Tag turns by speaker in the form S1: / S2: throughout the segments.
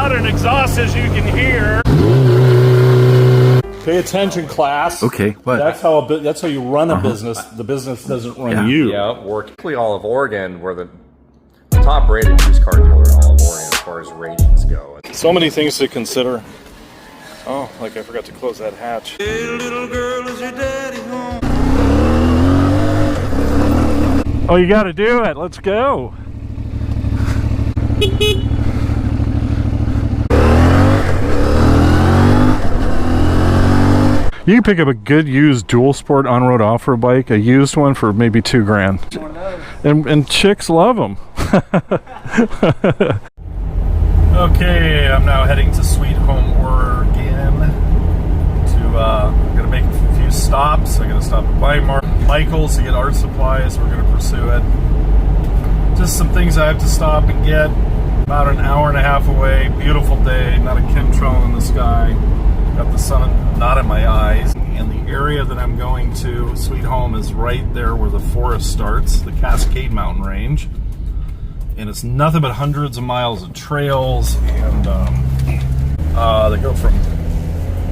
S1: without an exhaust, as you can hear. Pay attention, class.
S2: Okay, what?
S1: That's how you run a business. The business doesn't run you.
S3: Yeah, working all of Oregon, we're the top rated used car dealer in all of Oregon as far as ratings go.
S1: So many things to consider. Oh, like I forgot to close that hatch. Hey, little girl, is your daddy home? Oh, you got to do it. Let's go. You can pick up a good used dual sport on-road off-road bike, a used one for maybe $2 grand. And chicks love them. Okay, I'm now heading to Sweet Home, Oregon. I'm gonna make a few stops. I'm gonna stop at Michael's to get art supplies. We're gonna pursue it. Just some things I have to stop and get. About an hour and a half away. Beautiful day, not a chemtrail in the sky. Got the sun not in my eyes. And the area that I'm going to, Sweet Home, is right there where the forest starts, the Cascade Mountain Range. And it's nothing but hundreds of miles of trails, and they go from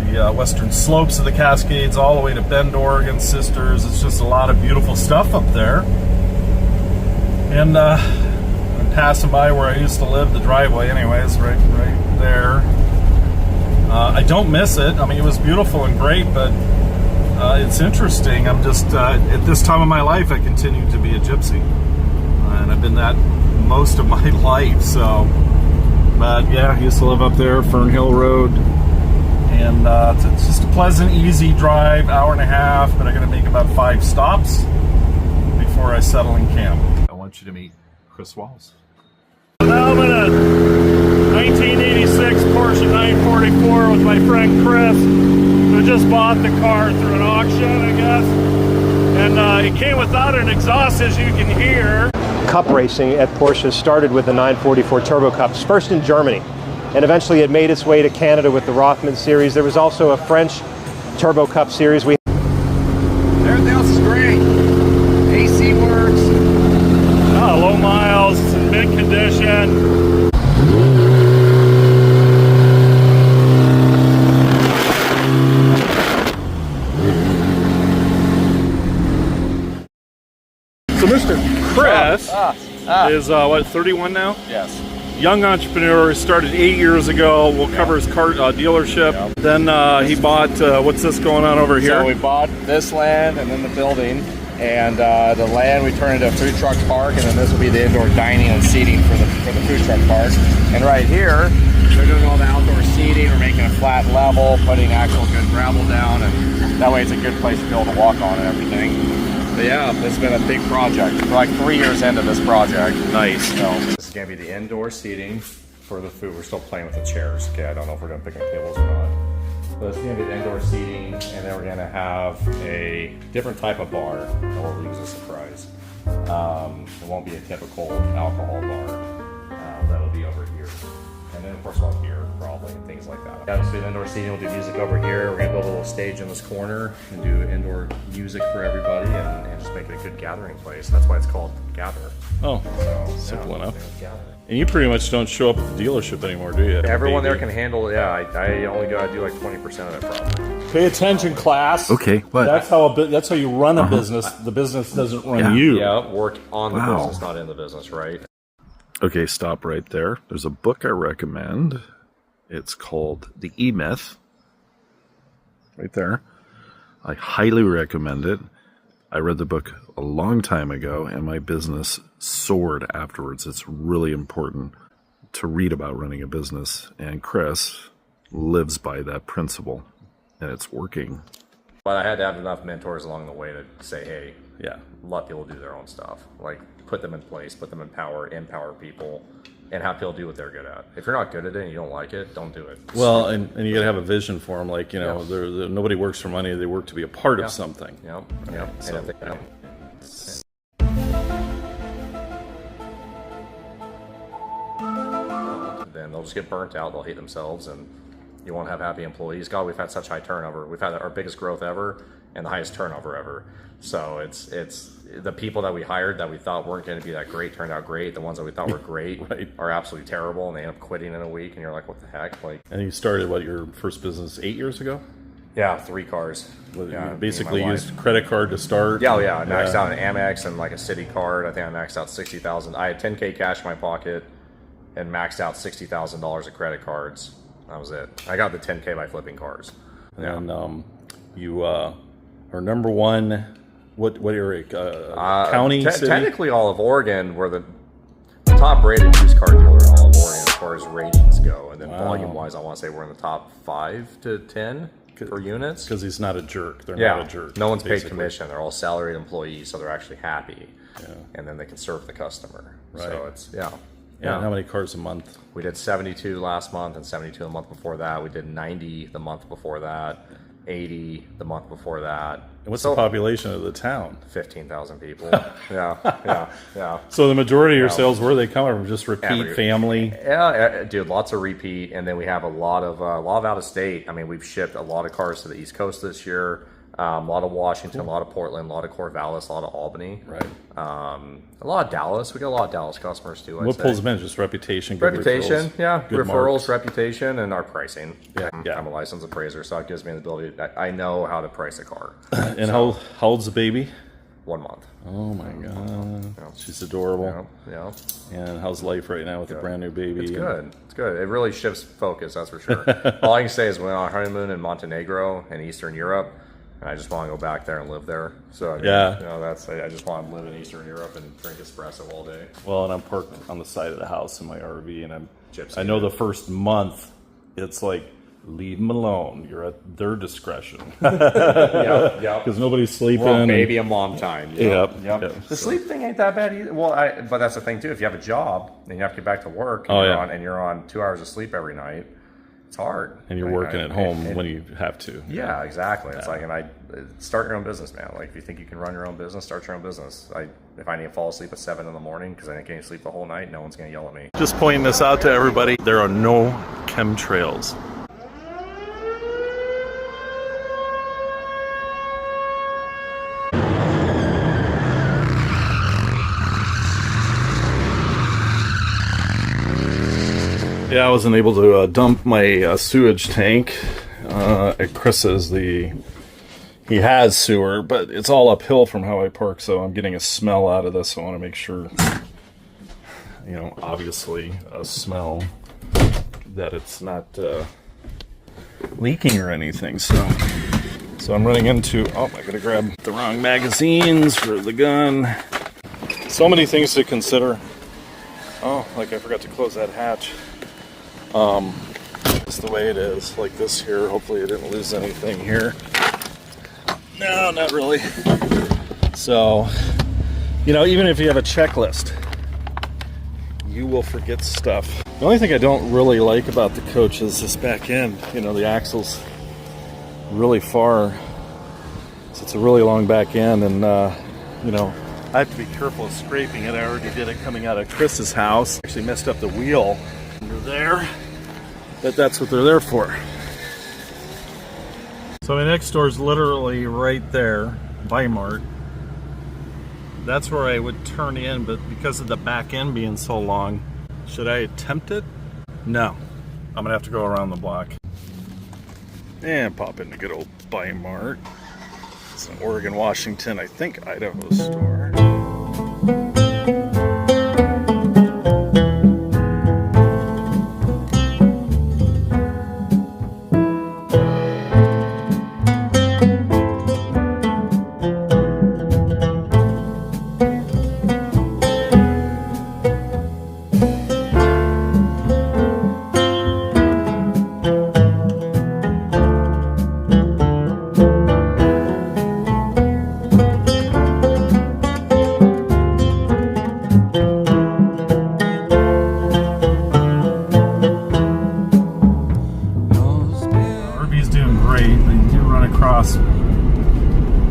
S1: the western slopes of the Cascades all the way to Bend, Oregon, Sisters. It's just a lot of beautiful stuff up there. And I'm passing by where I used to live, the driveway anyways, right there. I don't miss it. I mean, it was beautiful and great, but it's interesting. I'm just, at this time of my life, I continue to be a gypsy. And I've been that most of my life, so. But yeah, I used to live up there, Fern Hill Road. And it's just a pleasant, easy drive, hour and a half, but I'm going to make about 5 stops before I settle in camp. I want you to meet Chris Walls. Now I'm in a 1986 Porsche 944 with my friend Chris, who just bought the car through an auction, I guess. And it came without an exhaust, as you can hear.
S4: Cup racing at Porsche started with the 944 Turbo Cups, first in Germany, and eventually it made its way to Canada with the Rothman series. There was also a French Turbo Cup series.
S3: Everything else is great. AC works.
S1: Low miles, it's in mint condition. So Mr. Chris is what, 31 now?
S3: Yes.
S1: Young entrepreneur, started 8 years ago. We'll cover his car dealership.
S3: Yep.
S1: Then he bought, what's this going on over here?
S3: So we bought this land and then the building, and the land we turned into a food truck park, and then this will be the indoor dining and seating for the food truck park. And right here, they're doing all the outdoor seating. We're making a flat level, putting actual good gravel down, and that way it's a good place to be able to walk on and everything. But yeah, this has been a big project. We're like 3 years into this project.
S1: Nice.
S3: So this is going to be the indoor seating for the food. We're still playing with the chairs. Okay, I don't know if we're going to pick up tables or not. But it's going to be the indoor seating, and then we're going to have a different type of bar that will leave as a surprise. It won't be a typical alcohol bar. That'll be over here. And then of course we'll have beer probably and things like that. Yeah, so the indoor seating, we'll do music over here. We're gonna build a little stage in this corner and do indoor music for everybody, and just make it a good gathering place. That's why it's called Gather.
S1: Oh,
S3: So
S1: simple enough.
S3: Gather.
S1: And you pretty much don't show up at the dealership anymore, do you?
S3: Everyone there can handle it. Yeah, I only gotta do like 20% of it probably.
S1: Pay attention, class.
S2: Okay, what?
S1: That's how you run a business. The business doesn't run you.
S3: Yeah, work on the business, not in the business, right?
S2: Okay, stop right there. There's a book I recommend. It's called The E-Myth. Right there. I highly recommend it. I read the book a long time ago, and my business soared afterwards. It's really important to read about running a business, and Chris lives by that principle, and it's working.
S3: But I had to have enough mentors along the way to say, hey,
S1: Yeah.
S3: let people do their own stuff. Like, put them in place, put them in power, empower people, and have people do what they're good at. If you're not good at it and you don't like it, don't do it.
S1: Well, and you got to have a vision for them. Like, you know, nobody works for money. They work to be a part of something.
S3: Yep.
S1: So,
S3: And if they, then they'll just get burnt out. They'll hate themselves, and you won't have happy employees. God, we've had such high turnover. We've had our biggest growth ever, and the highest turnover ever. So it's the people that we hired that we thought weren't going to be that great turned out great. The ones that we thought were great
S2: Right.
S3: are absolutely terrible, and they end up quitting in a week, and you're like, what the heck? Like,
S2: And you started your first business 8 years ago?
S3: yeah, 3 cars. Yeah,
S2: You basically
S3: me and my
S2: used
S3: wife.
S2: credit card to start.
S3: Yeah, I maxed out an Amex and like a City card. I think I maxed out 60,000. I had 10K cash in my pocket and maxed out $60,000 of credit cards. That was it. I got the 10K by flipping cars.
S2: And you are number one. What area? County, city?
S3: Technically, all of Oregon, we're the top rated used car dealer in all of Oregon as far as ratings go. And then volume wise, I want to say we're in the top 5 to 10 per units.
S2: Because he's not a jerk. They're
S3: Yeah,
S2: not a jerk.
S3: no one's paid
S2: basically.
S3: commission. They're all salaried employees, so they're actually happy. And then they can serve the customer.
S2: Right.
S3: So it's,
S2: Yeah. And how many cars a month?
S3: We did 72 last month and 72 the month before that. We did 90 the month before that, 80 the month before that.
S2: And what's the population of the town?
S3: 15,000 people. yeah.
S2: So the majority of your sales, where are they coming from? Just repeat family?
S3: Yeah, dude, lots of repeat, and then we have a lot of out of state. I mean, we've shipped a lot of cars to the East Coast this year. A lot of Washington, a lot of Portland, a lot of Corvallis, a lot of Albany.
S2: Right.
S3: A lot of Dallas. We got a lot of Dallas customers too.
S2: What pulls them in? Just reputation? Good
S3: Reputation,
S2: referrals,
S3: yeah.
S2: good
S3: Referrals,
S2: marks.
S3: reputation, and our pricing.
S2: Yeah.
S3: I'm a licensed appraiser, so it gives me the ability. I know how to price a car.
S2: And how old's the baby?
S3: 1 month.
S2: Oh my god, she's adorable.
S3: Yeah.
S2: And how's life right now with a brand new baby?
S3: It's good. It's good. It really shifts focus, that's for sure. All I can say is we went on a honeymoon in Montenegro and Eastern Europe, and I just want to go back there and live there. So I mean, I just want to live in Eastern Europe and drink espresso all day.
S2: Well, and I'm parked on the side of the house in my RV, and
S3: Gypsy.
S2: I know the first month, it's like, leave them alone. You're at their discretion.
S3: Yeah.
S2: Because nobody's sleeping.
S3: Well, maybe a mom time.
S2: Yep.
S3: The sleep thing ain't that bad either. Well, but that's the thing too. If you have a job and you have to get back to work, and you're on 2 hours of sleep every night, it's hard.
S2: And you're working at home when you have to.
S3: Yeah, exactly. It's like, start your own business, man. Like, if you think you can run your own business, start your own business. If I need to fall asleep at 7 in the morning because I didn't get any sleep the whole night, no one's going to yell at me.
S2: Just pointing this out to everybody, there are no chemtrails. Yeah, I wasn't able to dump my sewage tank at Chris's. He has sewer, but it's all uphill from how I park, so I'm getting a smell out of this. I want to make sure, obviously a smell that it's not leaking or anything. So I'm running into, I gotta grab the wrong magazines for the gun. So many things to consider. Oh, like I forgot to close that hatch. It's the way it is, like this here. Hopefully I didn't lose anything here. No, not really. So, even if you have a checklist, you will forget stuff. The only thing I don't really like about the coach is this back end. The axle's really far. So it's a really long back end, and I have to be careful of scraping it. I already did it coming out of Chris's house. Actually messed up the wheel under there, but that's what they're there for.
S1: So my next door is literally right there, Weimart. That's where I would turn in, but because of the back end being so long, should I attempt it? No. I'm gonna have to go around the block.
S2: And pop into good old Weimart. It's an Oregon, Washington, I think Idaho store.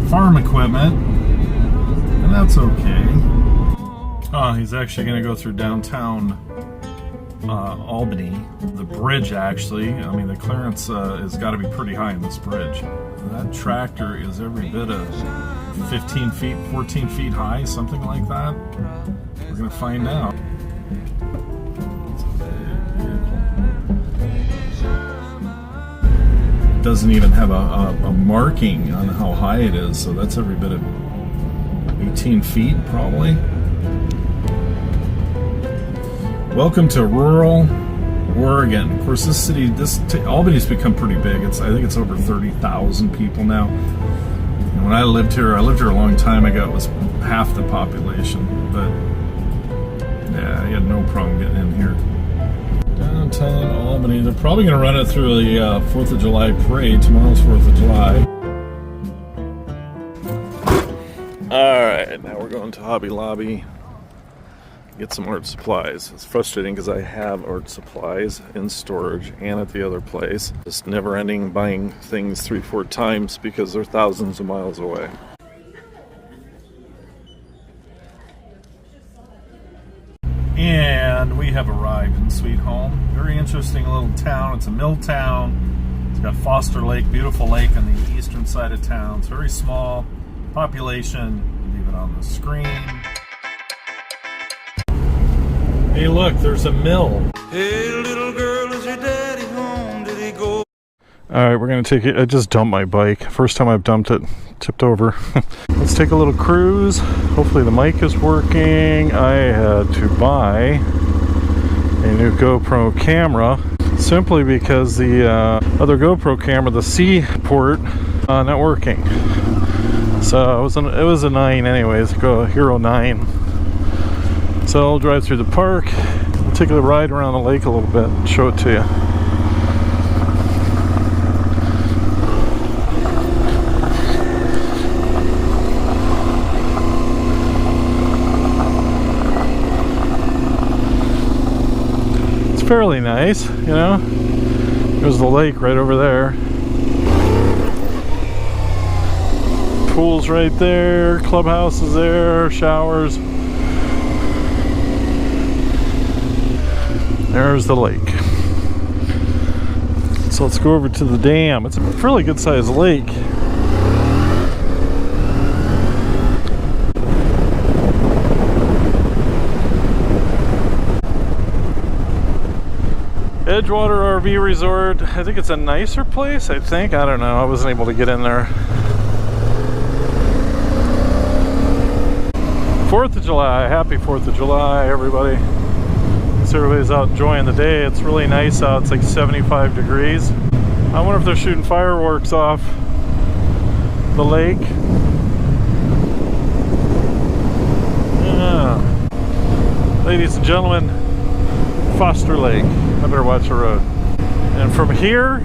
S1: Farm equipment, and that's okay. He's actually going to go through downtown Albany. The bridge, actually, the clearance has got to be pretty high in this bridge. That tractor is every bit of 15 feet, 14 feet high, something like that. We're going to find out. It's a big vehicle. It doesn't even have a marking on how high it is, so that's every bit of 18 feet probably. Welcome to rural Oregon. Of course, this city, Albany's become pretty big. I think it's over 30,000 people now. And when I lived here a long time ago. It was half the population, but yeah, I had no problem getting in here. Downtown Albany. They're probably going to run it through the 4th of July parade. Tomorrow's 4th of July. All right, now we're going to Hobby Lobby. Get some art supplies. It's frustrating because I have art supplies in storage and at the other place. Just never ending buying things 3-4 times because they're thousands of miles away. And we have arrived in Sweet Home. Very interesting little town. It's a mill town. It's got Foster Lake, beautiful lake on the eastern side of town. It's very small population. Leave it on the screen. Hey, look, there's a mill.
S5: Hey, little girl, is your daddy home? Did he go?
S1: Alright, we're going to take it. I just dumped my bike. First time I've dumped it. Tipped over. Let's take a little cruise. Hopefully the mic is working. I had to buy a new GoPro camera simply because the other GoPro camera, the C port, not working. So it was a 9 anyways, Hero 9. So I'll drive through the park, we'll take a ride around the lake a little bit and show it to you. It's fairly nice, you know. There's the lake right over there. Pool's right there, clubhouse is there, showers. There's the lake. So let's go over to the dam. It's a fairly good sized lake. Edgewater RV Resort. I think it's a nicer place, I think. I don't know. I wasn't able to get in there. 4th of July. Happy 4th of July, everybody. So everybody's out enjoying the day. It's really nice out. It's like 75 degrees. I wonder if they're shooting fireworks off the lake. Yeah. Ladies and gentlemen, Foster Lake. I better watch the road. And from here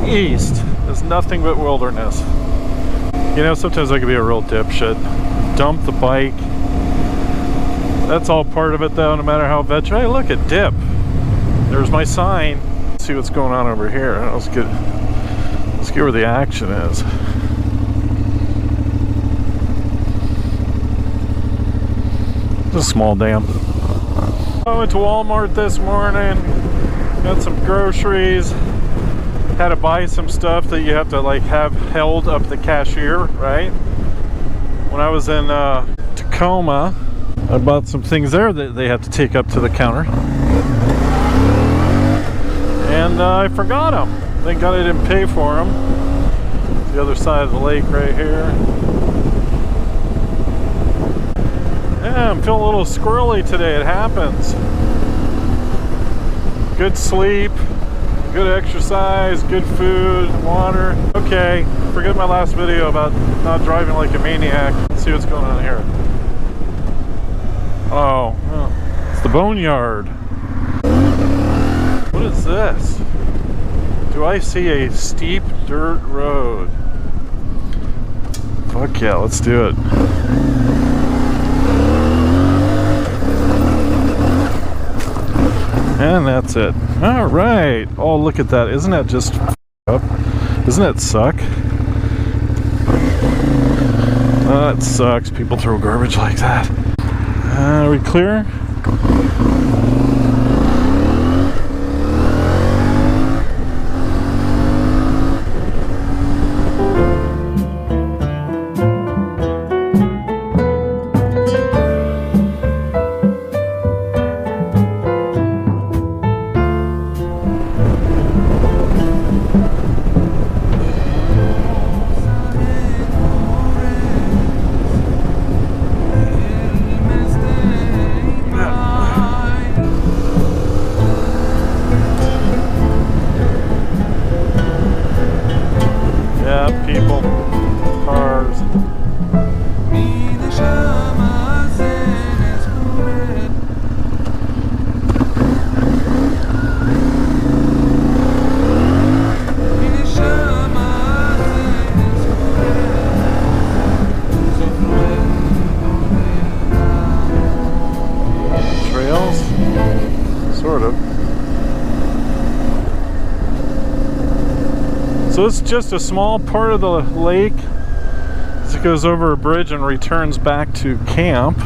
S1: east is nothing but wilderness. You know, sometimes I could be a real dipshit. Dump the bike. That's all part of it though, no matter how veteran. Hey, look at dip. There's my sign. Let's see what's going on over here. Let's get where the action is. It's a small dam. I went to Walmart this morning, got some groceries, had to buy some stuff that you have to like have held up the cashier, right? When I was in Tacoma, I bought some things there that they have to take up to the counter. And I forgot them. Thank God I didn't pay for them. The other side of the lake right here. Yeah, I'm feeling a little squirrely today. It happens. Good sleep, good exercise, good food, water. Okay, forget my last video about not driving like a maniac. Let's see what's going on here. Oh, it's the boneyard. What is this? Do I see a steep dirt road? Fuck yeah, let's do it. And that's it. All right. Oh, look at that. Isn't that just up? Doesn't that suck? Oh, that sucks. People throw garbage like that. Are we clear? So it's just a small part of the lake as it goes over a bridge and returns back to camp.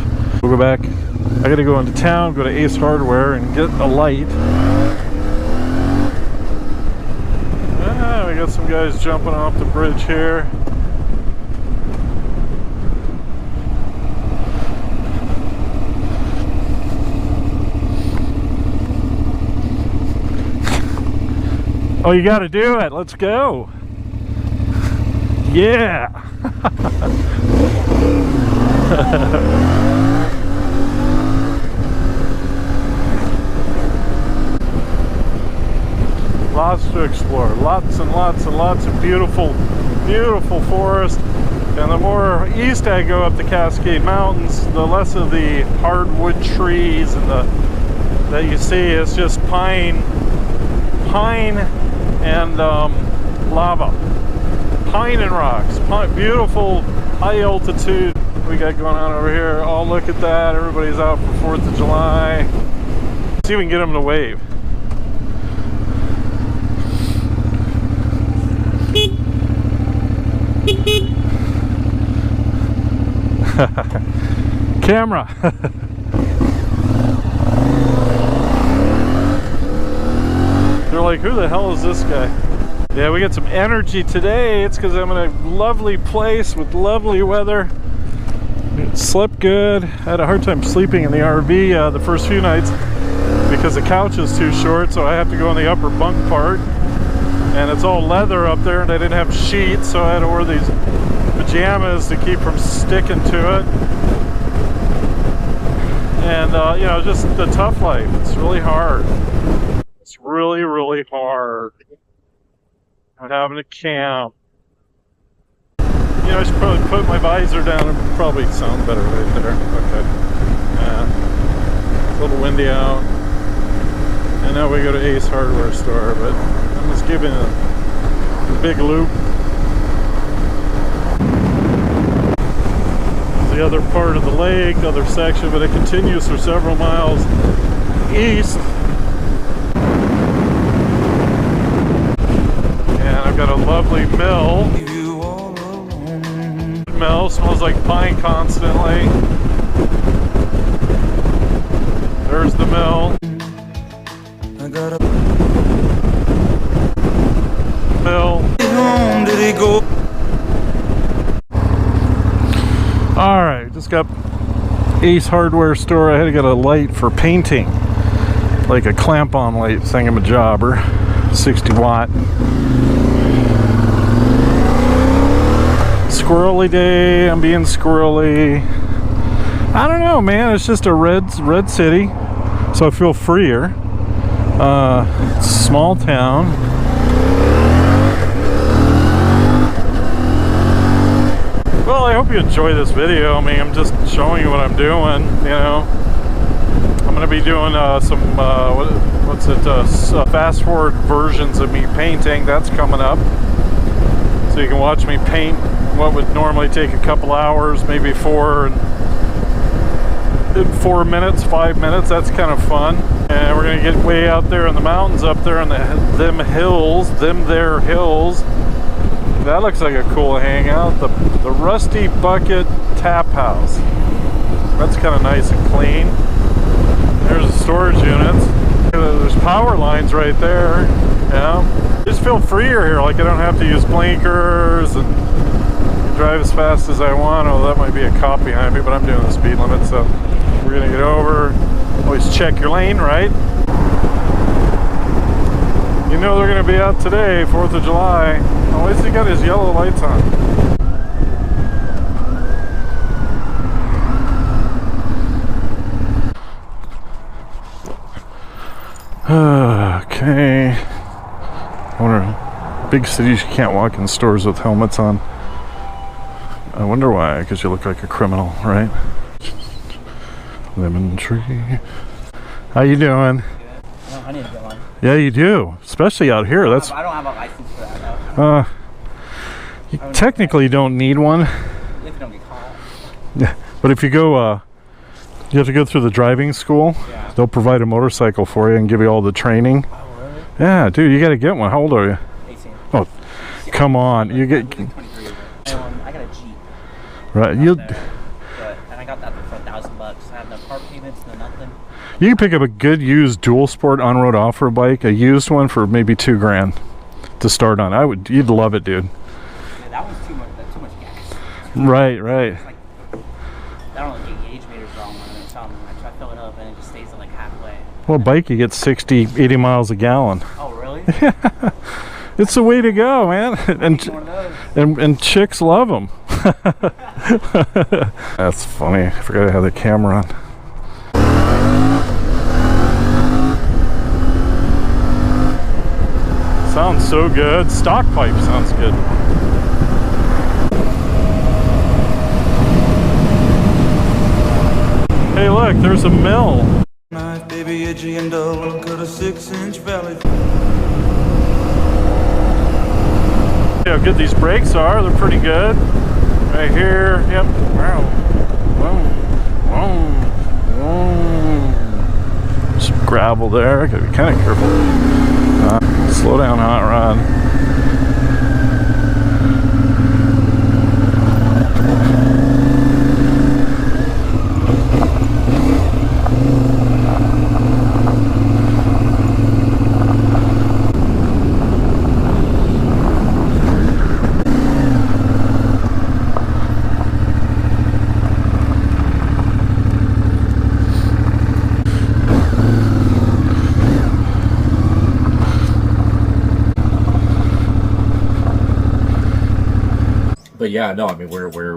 S1: We'll go back. I gotta go into town, go to Ace Hardware and get a light. We got some guys jumping off the bridge here. Oh, you got to do it. Let's go. Yeah. Lots to explore. Lots and lots and lots of beautiful, beautiful forest. And the more east I go up the Cascade Mountains, the less of the hardwood trees and that you see. It's just pine and lava, pine and rocks, beautiful high altitude we got going on over here. Oh, look at that, everybody's out for 4th of July. Let's see if we can get them to wave. Camera. They're like, who the hell is this guy? Yeah, we got some energy today. It's because I'm in a lovely place with lovely weather. Slept good. Had a hard time sleeping in the RV the first few nights because the couch is too short, so I have to go in the upper bunk part. And it's all leather up there, and I didn't have sheets, so I had to wear these pajamas to keep from sticking to it. And you know, just the tough life. It's really hard. It's really, really hard. Not having to camp. You know, I should probably put my visor down and probably sound better right there. Okay. Yeah. It's a little windy out. And now we go to Ace Hardware store, but I'm just giving a big loop. The other part of the lake, other section, but it continues for several miles east. And I've got a lovely mill. Mill smells like pine constantly. There's the mill.
S5: I got a
S1: Mill.
S5: home, did he go?
S1: Alright, just got Ace Hardware store. I had to get a light for painting, like a clamp-on light thingamajobber, 60 watt. Squirrely day, I'm being squirrely. I don't know, man, it's just a red city, so I feel freer. It's a small town. Well, I hope you enjoy this video. I mean, I'm just showing you what I'm doing, you know. I'm going to be doing some, fast forward versions of me painting. That's coming up. So you can watch me paint what would normally take a couple hours, maybe 4 minutes, 5 minutes. That's kind of fun. And we're going to get way out there in the mountains up there in them hills. That looks like a cool hangout. The Rusty Bucket Tap House. That's kind of nice and clean. There's the storage units. There's power lines right there. Yeah. Just feel freer here. Like I don't have to use blinkers and drive as fast as I want. Oh, that might be a cop behind me, but I'm doing the speed limit, so we're gonna get over. Always check your lane, right? You know they're gonna be out today, 4th of July. Oh, at least he got his yellow lights on. Okay. I wonder, big cities you can't walk in stores with helmets on. I wonder why, because you look like a criminal, right? Lemon tree. How you doing?
S6: I need to get one.
S1: Yeah, you do, especially out here. That's.
S6: I don't have a license for that though.
S1: You technically don't need one.
S6: If you don't get caught.
S1: Yeah, but if you go, you have to go through the driving school.
S6: Yeah.
S1: They'll provide a motorcycle for you and give you all the training.
S6: Oh really?
S1: Yeah, dude, you got to get one. How old are you?
S6: 18.
S1: Oh, Come on, you get
S6: 23. I got a Jeep.
S1: right.
S6: And I got that for $1,000. I have no car payments, no nothing.
S1: You can pick up a good used dual sport on-road off-road bike, a used one for maybe $2,000 to start on. You'd love it, dude.
S6: Yeah, that one's too much gas.
S1: Right.
S6: It's like, I don't know, the gauge meter's wrong when I try to fill it up and it just stays at like halfway.
S1: Well, bike you get 60, 80 miles a gallon.
S6: Oh, really?
S1: It's the way to go, man. And chicks love them. That's funny. I forgot I had the camera on. Sounds so good. Stock pipe sounds good. Hey, look, there's a mill.
S5: Knife, baby, edgy and dull, cut a 6-inch valley.
S1: See how good these brakes are. They're pretty good. Right here. Yep. Wow. Some gravel there. Gotta be kind of careful. Slow down, hot rod.
S3: But yeah, no, I mean,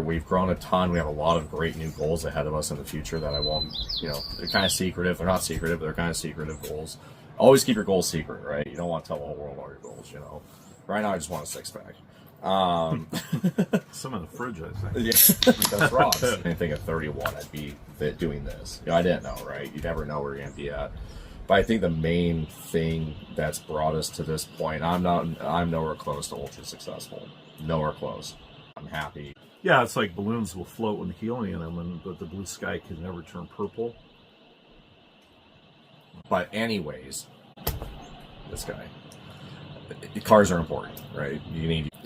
S3: we've grown a ton. We have a lot of great new goals ahead of us in the future that I won't, they're kind of secretive. They're not secretive, but they're kind of secretive goals. Always keep your goals secret, right? You don't want to tell the whole world all your goals, Right now, I just want a 6-pack.
S2: Some in the fridge, I think.
S3: Yeah, that's wrong. Anything at 31, I'd be doing this. I didn't know, right? You never know where you're going to be at. But I think the main thing that's brought us to this point, I'm nowhere close to ultra successful. Nowhere close. I'm happy.
S2: Yeah, it's like balloons will float with helium in them, but the blue sky can never turn purple.
S3: But anyways, this guy. Cars are important, right?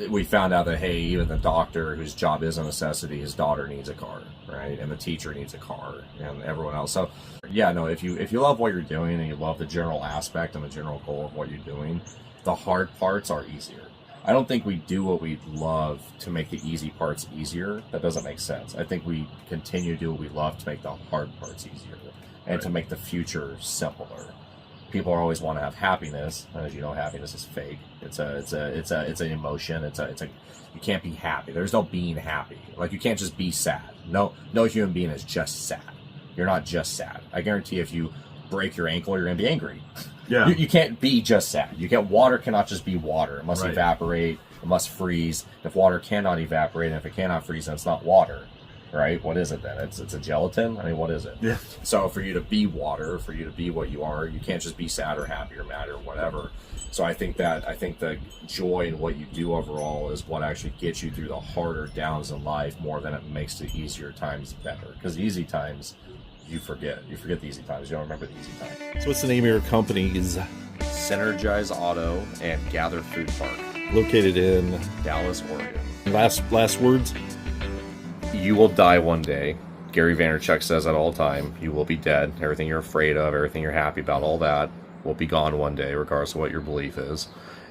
S3: We found out that, hey, even the doctor whose job is a necessity, his daughter needs a car, right? And the teacher needs a car, and everyone else. So, yeah, no, if you love what you're doing and you love the general aspect and the general goal of what you're doing, the hard parts are easier. I don't think we do what we love to make the easy parts easier. That doesn't make sense. I think we continue to do what we love to make the hard parts easier and to make the future simpler. People always want to have happiness, and as you know, happiness is fake. It's an emotion. You can't be happy. There's no being happy. Like, you can't just be sad. No human being is just sad. You're not just sad. I guarantee if you break your ankle, you're gonna be angry.
S2: Yeah.
S3: You can't be just sad. Water cannot just be water. It must evaporate. It must freeze. If water cannot evaporate, and if it cannot freeze, then it's not water, right? What is it then? It's a gelatin? I mean, what is it?
S2: Yeah.
S3: So for you to be water, for you to be what you are, you can't just be sad or happy or mad or whatever. So I think the joy in what you do overall is what actually gets you through the harder downs in life more than it makes the easier times better. Because the easy times, you forget the easy times. You don't remember the easy times.
S2: So what's the name of your company? Is
S3: Synergize Auto and Gather Food Park,
S2: located in
S3: Dallas, Oregon.
S2: last words?
S3: You will die one day. Gary Vaynerchuk says that all the time. You will be dead. Everything you're afraid of, everything you're happy about, all that will be gone one day, regardless of what your belief is.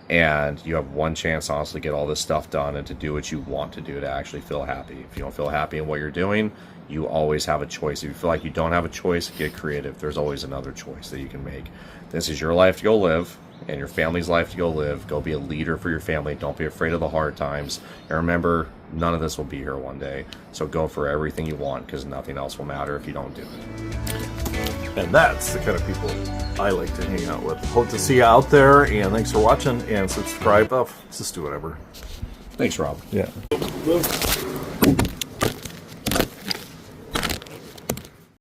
S3: And you have one chance, honestly, to get all this stuff done and to do what you want to do to actually feel happy. If you don't feel happy in what you're doing, you always have a choice. If you feel like you don't have a choice, get creative. There's always another choice that you can make. This is your life to go live, and your family's life to go live. Go be a leader for your family. Don't be afraid of the hard times. And remember, none of this will be here one day. So go for everything you want, because nothing else will matter if you don't do it.
S2: And that's the kind of people I like to hang out with. Hope to see you out there, and thanks for watching, and subscribe. Just do whatever.
S3: Thanks, Rob.
S2: Yeah.